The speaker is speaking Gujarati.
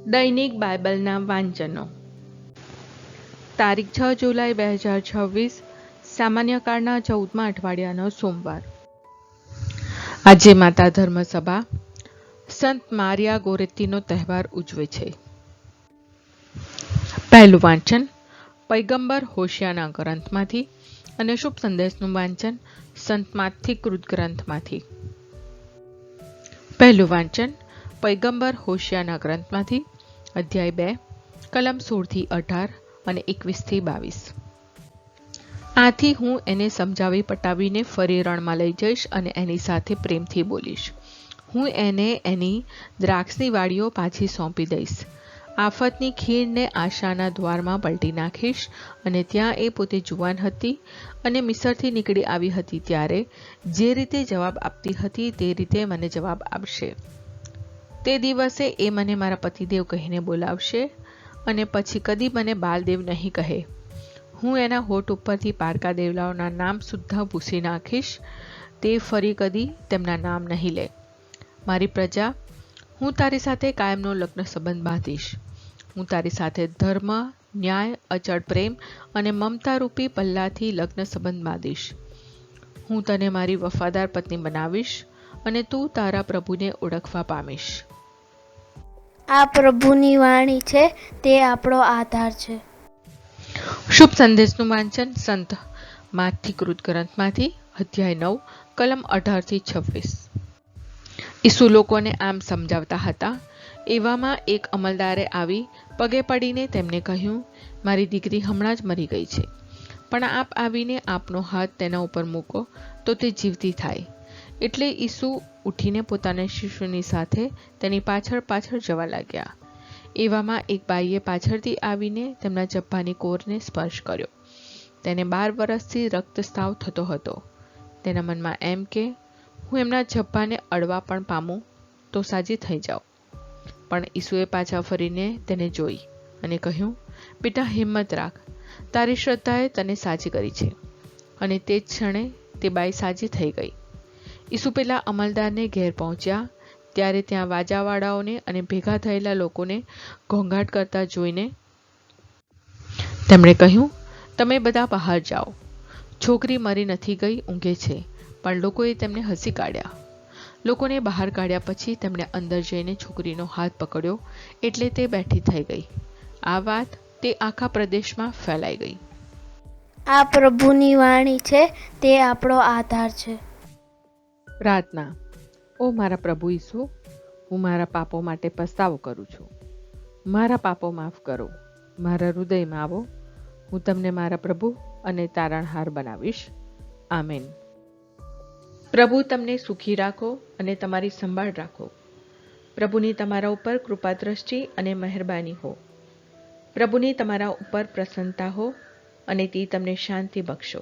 દૈનિક બાઇબલના વાંચનો. તારીખ 6 જુલાઈ 2026, સામાન્ય કાળના 14મા અઠવાડિયાનો સોમવાર. આજે માતા ધર્મસભા સંત મારિયા ગોરેતીનો તહેવાર ઉજવે છે. પહેલું વાંચન પૈગંબર હોશિયાના ગ્રંથમાંથી અને શુભ સંદેશનું વાંચન સંત માથી કૃત ગ્રંથમાંથી. પહેલું વાંચન પૈગંબર હોશિયાના ગ્રંથમાંથી, અધ્યાય 2, કલમ 16-18 અને 21-22. આથી હું એને સમજાવી પટાવીને ફરી રણમાં લઈ જઈશ અને એની સાથે પ્રેમથી બોલીશ. હું એને એની દ્રાક્ષની વાડીઓ પાછી સોંપી દઈશ. આફતની ખીણને આશાના દ્વારમાં પલટી નાખીશ, અને ત્યાં એ પોતે જુવાન હતી અને મિસરથી નીકળી આવી હતી ત્યારે જે રીતે જવાબ આપતી હતી તે રીતે મને જવાબ આપશે. તે દિવસે એ મને મારા પતિદેવ કહીને બોલાવશે અને પછી કદી મને બાલદેવ નહીં કહે. હું એના હોઠ ઉપરથી પારકા દેવલાઓના નામ સુદ્ધા ભૂસી નાખીશ. તે ફરી કદી તેમના નામ નહીં લે. મારી પ્રજા, હું તારી સાથે કાયમનો લગ્ન સંબંધ બાંધીશ. હું તારી સાથે ધર્મ, ન્યાય, અચળ પ્રેમ અને મમતા રૂપી પલ્લાથી લગ્ન સંબંધ બાંધીશ. હું તને મારી વફાદાર પત્ની બનાવીશ અને તું તારા પ્રભુને ઓળખવા પામીશ. આ પ્રભુની વાણી છે, તે આપણો આધાર છે. શુભ સંદેશનું વાંચન સંત માથી કૃત ગ્રંથમાંથી, અધ્યાય 9, કલમ 18-26. ઈસુ લોકોને આમ સમજાવતા હતા. એવામાં એક અમલદારે આવી પગે પડીને તેમને કહ્યું, મારી દીકરી હમણાં જ મરી ગઈ છે, પણ આપ આવીને આપનો હાથ તેના ઉપર મૂકો તો તે જીવતી થાય. એટલે ઈસુ ઉઠીને પોતાના શિષ્યોની સાથે તેની પાછળ જવા લાગ્યા. એવામાં એક બાઈએ પાછળથી આવીને તેમના જબ્બાની કોરને સ્પર્શ કર્યો. તેને 12 વર્ષથી રક્તસ્રાવ થતો હતો. તેના મનમાં એમ કે હું એમના જબ્બાને અડવા પણ પામું તો સાજી થઈ જાઉં. પણ ઈસુએ પાછા ફરીને તેને જોઈ અને કહ્યું, બેટા, હિંમત રાખ, તારી શ્રદ્ધાએ તને સાજી કરી છે. અને તે જ ક્ષણે તે બાઈ સાજી થઈ ગઈ. ઈસુ પેલા અમલદારને ઘેર પહોંચ્યા ત્યારે ત્યાં વાજાવાળાઓને અને ભેગા થયેલા લોકોને ઘોંઘાટ કરતા જોઈને તેમણે કહ્યું, તમે બધા બહાર જાઓ. છોકરી મરી નથી ગઈ, ઊંઘે છે. પણ લોકોએ તેમને હસી કાઢ્યા. લોકોને બહાર કાઢ્યા પછી તેમણે અંદર જઈને છોકરીનો હાથ પકડ્યો એટલે તે બેઠી થઈ ગઈ. આ વાત તે આખા પ્રદેશમાં ફેલાઈ ગઈ. આ પ્રભુની વાણી છે, તે આપણો આધાર છે. પ્રાર્થના. ઓ મારા પ્રભુ ઈસુ, હું મારા પાપો માટે પસ્તાવો કરું છું. મારા પાપો માફ કરો. મારા હૃદયમાં આવો. હું તમને મારા પ્રભુ અને તારણહાર બનાવીશ. આમેન. પ્રભુ તમને સુખી રાખો અને તમારી સંભાળ રાખો. પ્રભુની તમારા ઉપર કૃપા દ્રષ્ટિ અને મહેરબાની હો. પ્રભુની તમારા ઉપર પ્રસન્નતા હો અને તે તમને શાંતિ બક્ષો.